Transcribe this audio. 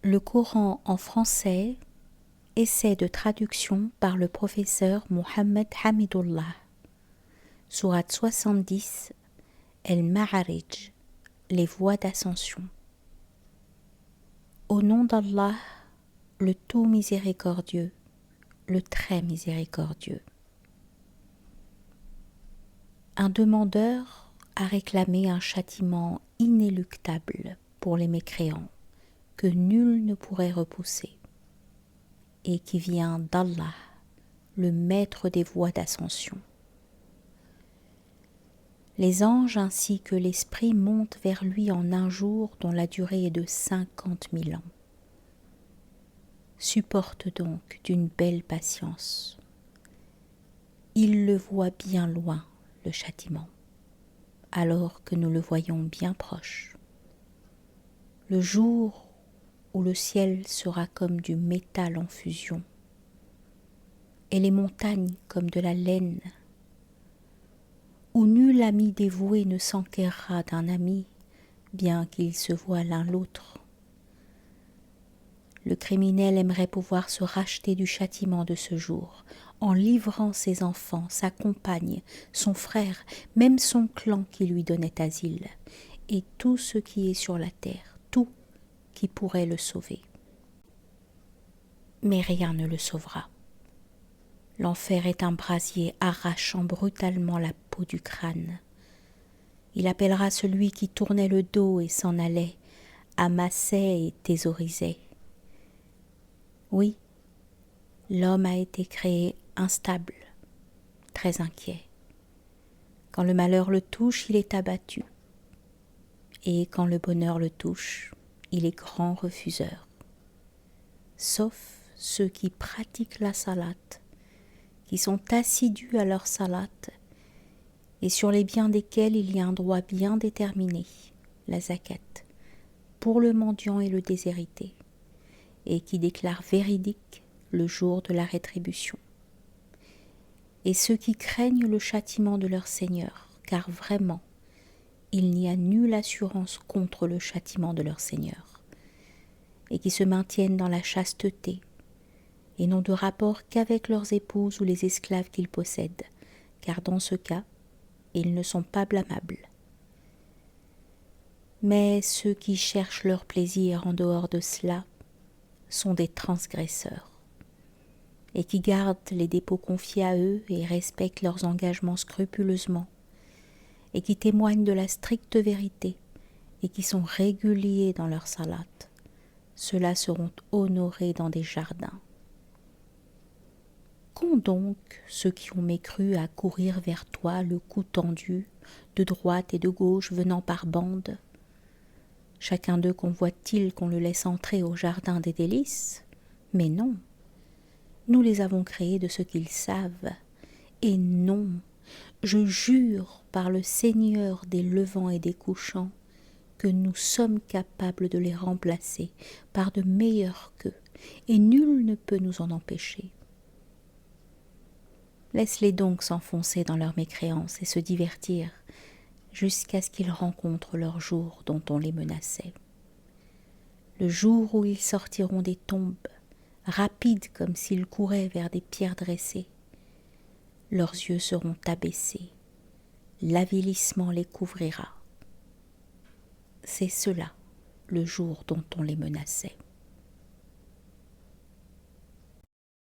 Le Coran en français, essai de traduction par le professeur Mohammed Hamidullah. Sourate 70, El-Ma'arij, les voies d'ascension. Au nom d'Allah, le tout miséricordieux, le très miséricordieux. Un demandeur a réclamé un châtiment inéluctable pour les mécréants que nul ne pourrait repousser et qui vient d'Allah, le maître des voies d'ascension. Les anges ainsi que l'esprit montent vers lui en un jour dont la durée est de 50 000 ans. Supporte donc d'une belle patience. Il le voit bien loin, le châtiment, alors que nous le voyons bien proche. Le jour où le ciel sera comme du métal en fusion, et les montagnes comme de la laine, où nul ami dévoué ne s'enquérera d'un ami, bien qu'ils se voient l'un l'autre. Le criminel aimerait pouvoir se racheter du châtiment de ce jour, en livrant ses enfants, sa compagne, son frère, même son clan qui lui donnait asile, et tout ce qui est sur la terre, tout qui pourrait le sauver. Mais rien ne le sauvera. L'enfer est un brasier arrachant brutalement la peau du crâne. Il appellera celui qui tournait le dos et s'en allait, amassait et thésaurisait. Oui, l'homme a été créé instable, très inquiet. Quand le malheur le touche, il est abattu. Et quand le bonheur le touche, il est grand refuseur. Sauf ceux qui pratiquent la salate, qui sont assidus à leur salate, et sur les biens desquels il y a un droit bien déterminé, la zakat, pour le mendiant et le déshérité, et qui déclarent véridique le jour de la rétribution. Et ceux qui craignent le châtiment de leur Seigneur, car vraiment, il n'y a nulle assurance contre le châtiment de leur Seigneur, et qui se maintiennent dans la chasteté, et n'ont de rapport qu'avec leurs épouses ou les esclaves qu'ils possèdent, car dans ce cas, ils ne sont pas blâmables. Mais ceux qui cherchent leur plaisir en dehors de cela sont des transgresseurs, et qui gardent les dépôts confiés à eux et respectent leurs engagements scrupuleusement, et qui témoignent de la stricte vérité, et qui sont réguliers dans leur salat. Ceux-là seront honorés dans des jardins. Qu'ont donc ceux qui ont mécru à courir vers toi le cou tendu, de droite et de gauche venant par bandes? Chacun d'eux convoite-t-il qu'on le laisse entrer au jardin des délices? Mais non, nous les avons créés de ce qu'ils savent. Et non, je jure par le Seigneur des levants et des couchants que nous sommes capables de les remplacer par de meilleurs qu'eux, et nul ne peut nous en empêcher. Laisse-les donc s'enfoncer dans leur mécréance et se divertir jusqu'à ce qu'ils rencontrent leur jour dont on les menaçait. Le jour où ils sortiront des tombes, rapides comme s'ils couraient vers des pierres dressées. Leurs yeux seront abaissés, l'avilissement les couvrira. C'est cela le jour dont on les menaçait.